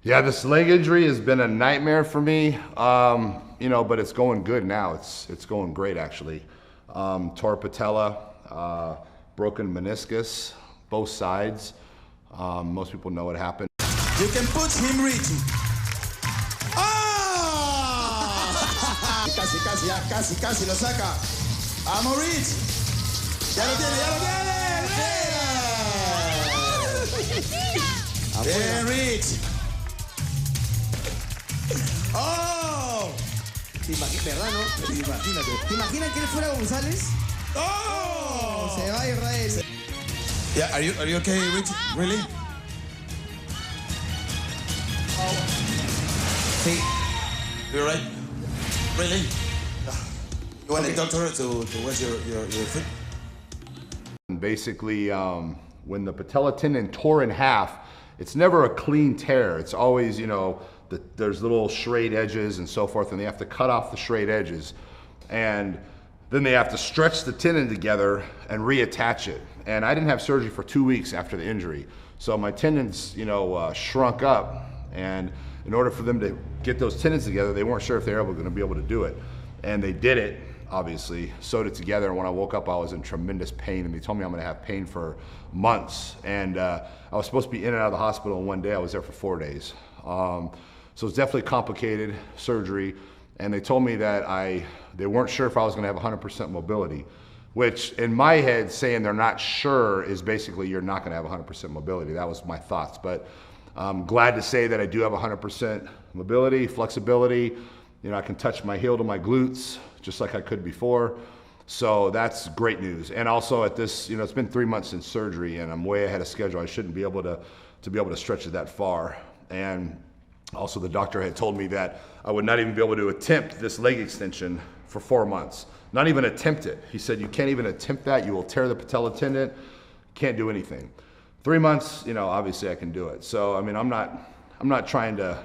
Yeah, this leg injury has been a nightmare for me, you know, but it's going good now. It's going great, actually. Tore patella, broken meniscus, both sides. Most people know what happened. You can put him Rich. ¡Ah! Casi lo saca. ¡Vamos, Rich! ¡Ya lo tiene! ¡Bien, Rich! ¡Oh! ¿Te imaginas, verdad, no? Imagínate. ¿Te imaginas que él fuera González? ¡Oh! Se va a Israel. Yeah, are you okay, Rich? Really? Sí. You alright? Really? You want the doctor to watch your foot? And basically, when the patella tendon tore in half, it's never a clean tear. It's always, you know, there's little frayed edges and so forth, and they have to cut off the frayed edges. And then they have to stretch the tendon together and reattach it. And I didn't have surgery for 2 weeks after the injury. So my tendons, you know, shrunk up. And in order for them to get those tendons together, they weren't sure if they were going to be able to do it. And they did it, obviously, sewed it together. And when I woke up, I was in tremendous pain. And they told me I'm going to have pain for months. And I was supposed to be in and out of the hospital in 1 day. I was there for 4 days. So it's definitely complicated surgery. And they told me that they weren't sure if I was going to have 100% mobility, which in my head, saying they're not sure is basically you're not going to have 100% mobility. That was my thoughts. But I'm glad to say that I do have 100% mobility, flexibility. You know, I can touch my heel to my glutes just like I could before. So that's great news. And also at this, you know, it's been 3 months since surgery and I'm way ahead of schedule. I shouldn't be able to stretch it that far. And also the doctor had told me that I would not even be able to attempt this leg extension for 4 months. Not even attempt it. He said, you can't even attempt that. You will tear the patella tendon. Can't do anything. 3 months, you know, obviously I can do it. So, I mean, I'm not trying to,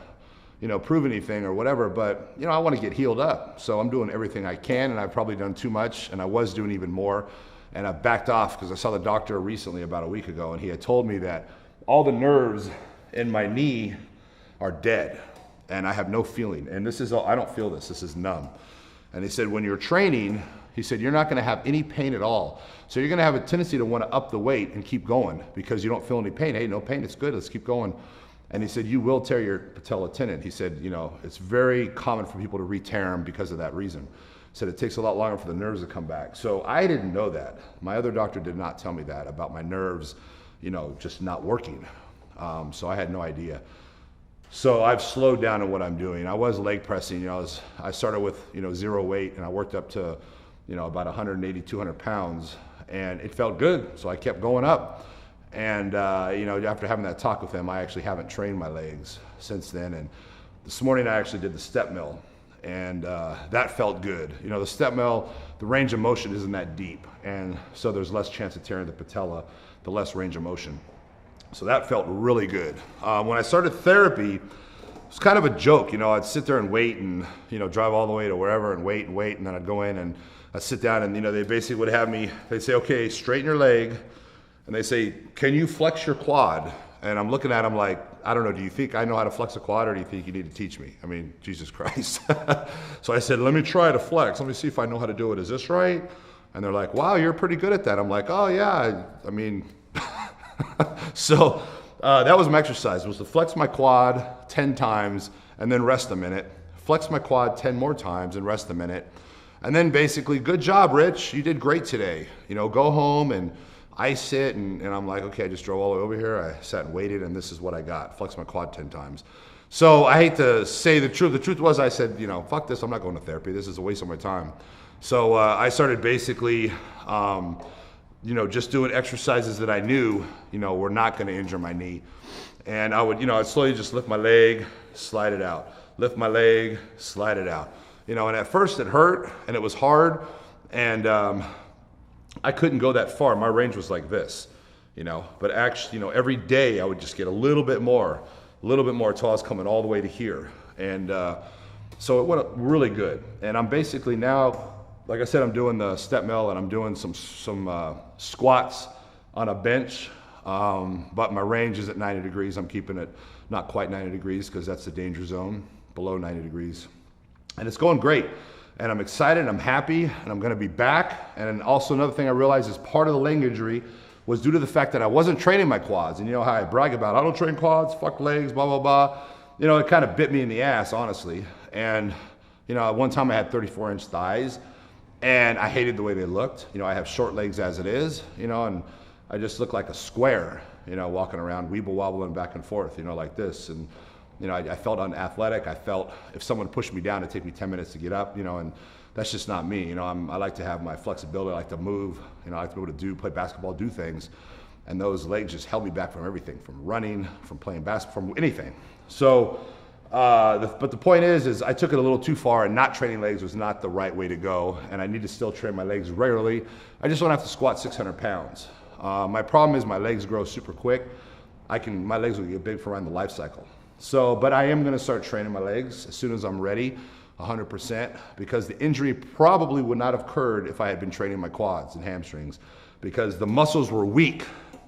you know, prove anything or whatever, but, you know, I want to get healed up. So I'm doing everything I can, and I've probably done too much, and I was doing even more. And I backed off because I saw the doctor recently about a week ago, and he had told me that all the nerves in my knee are dead, and I have no feeling. And this is all, I don't feel this. This is numb. And he said, when you're training, he said, you're not going to have any pain at all. So you're going to have a tendency to want to up the weight and keep going because you don't feel any pain. Hey, no pain, it's good, let's keep going. And he said, you will tear your patella tendon. He said, you know, it's very common for people to re-tear them because of that reason. He said it takes a lot longer for the nerves to come back. So I didn't know that. My other doctor did not tell me that about my nerves, you know, just not working. So I had no idea. So I've slowed down in what I'm doing. I was leg pressing, you know, I started with, you know, 0 weight and I worked up to, you know, about 180, 200 pounds and it felt good. So I kept going up. And, you know, after having that talk with him, I actually haven't trained my legs since then. And this morning I actually did the step mill and that felt good. You know, the step mill, the range of motion isn't that deep. And so there's less chance of tearing the patella, the less range of motion. So that felt really good. When I started therapy, it was kind of a joke. You know, I'd sit there and wait and, you know, drive all the way to wherever and wait. And then I'd go in and I'd sit down and, you know, they basically would have me, they'd say, okay, straighten your leg. And they say, can you flex your quad? And I'm looking at them like, I don't know, do you think I know how to flex a quad or do you think you need to teach me? I mean, Jesus Christ. So I said, let me try to flex. Let me see if I know how to do it. Is this right? And they're like, wow, you're pretty good at that. I'm like, oh yeah, I mean, so that was my exercise, was to flex my quad 10 times and then rest a minute. Flex my quad 10 more times and rest a minute. And then basically, good job, Rich. You did great today. You know, go home and ice it. And I'm like, okay, I just drove all the way over here. I sat and waited and this is what I got. Flex my quad 10 times. So I hate to say the truth. The truth was I said, you know, fuck this. I'm not going to therapy. This is a waste of my time. So I started basically, you know, just doing exercises that I knew, you know, were not going to injure my knee. And I would, you know, I'd slowly just lift my leg, slide it out. Lift my leg, slide it out. You know, and at first it hurt and it was hard. And I couldn't go that far. My range was like this, you know. But actually, you know, every day I would just get a little bit more until I was coming all the way to here. And so it went really good. And I'm basically now, like I said, I'm doing the step mill and I'm doing some squats on a bench But my range is at 90 degrees. I'm keeping it not quite 90 degrees because that's the danger zone, below 90 degrees. And it's going great. And I'm excited, I'm happy, and I'm gonna be back. And also another thing I realized is part of the leg injury was due to the fact that I wasn't training my quads. And you know how I brag about, I don't train quads, fuck legs, blah, blah, blah. You know, it kind of bit me in the ass, honestly. And, you know, at one time I had 34-inch thighs, and I hated the way they looked. You know, I have short legs as it is, you know, and I just look like a square, you know, walking around, weeble wobbling back and forth, you know, like this. And, you know, I felt unathletic. I felt if someone pushed me down, it'd take me 10 minutes to get up, you know, and that's just not me. You know, I like to have my flexibility. I like to move, you know, I like to be able to play basketball, do things. And those legs just held me back from everything, from running, from playing basketball, from anything. So, but the point is I took it a little too far, and not training legs was not the right way to go. And I need to still train my legs regularly. I just don't have to squat 600 pounds. My problem is my legs grow super quick. My legs will get big for around the life cycle. So, but I am gonna start training my legs as soon as I'm ready, 100%, because the injury probably would not have occurred if I had been training my quads and hamstrings, because the muscles were weak,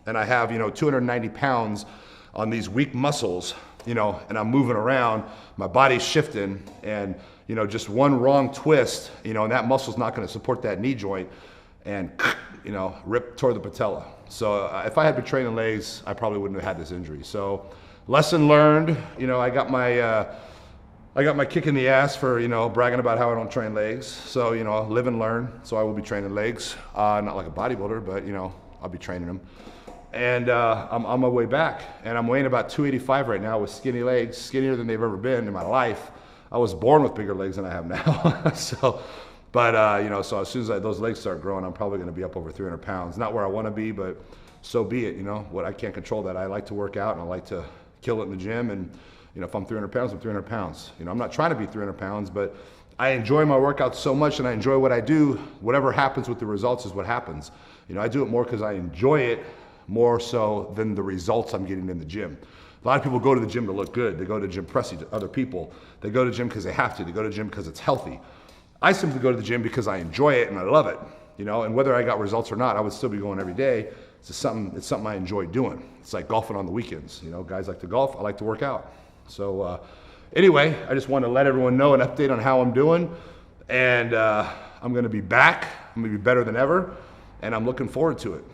and I have, you know, 290 pounds on these weak muscles, you know, and I'm moving around, my body's shifting, and, you know, just one wrong twist, you know, and that muscle's not gonna support that knee joint, and, you know, tore the patella. So if I had been training legs, I probably wouldn't have had this injury. So lesson learned, you know, I got my kick in the ass for, you know, bragging about how I don't train legs. So, you know, live and learn. So I will be training legs, not like a bodybuilder, but, you know, I'll be training them. And I'm on my way back, and I'm weighing about 285 right now with skinny legs, skinnier than they've ever been in my life. I was born with bigger legs than I have now. So, but, you know, so as soon as those legs start growing, I'm probably gonna be up over 300 pounds. Not where I wanna be, but so be it, you know. What I can't control that. I like to work out, and I like to kill it in the gym, and, you know, if I'm 300 pounds, I'm 300 pounds. You know, I'm not trying to be 300 pounds, but I enjoy my workouts so much, and I enjoy what I do. Whatever happens with the results is what happens. You know, I do it more because I enjoy it more so than the results I'm getting in the gym. A lot of people go to the gym to look good. They go to the gym pressing to other people. They go to the gym because they have to. They go to the gym because it's healthy. I simply go to the gym because I enjoy it and I love it. You know, and whether I got results or not, I would still be going every day. It's something I enjoy doing. It's like golfing on the weekends. You know, guys like to golf, I like to work out. So anyway, I just want to let everyone know an update on how I'm doing. And I'm gonna be back. I'm gonna be better than ever. And I'm looking forward to it.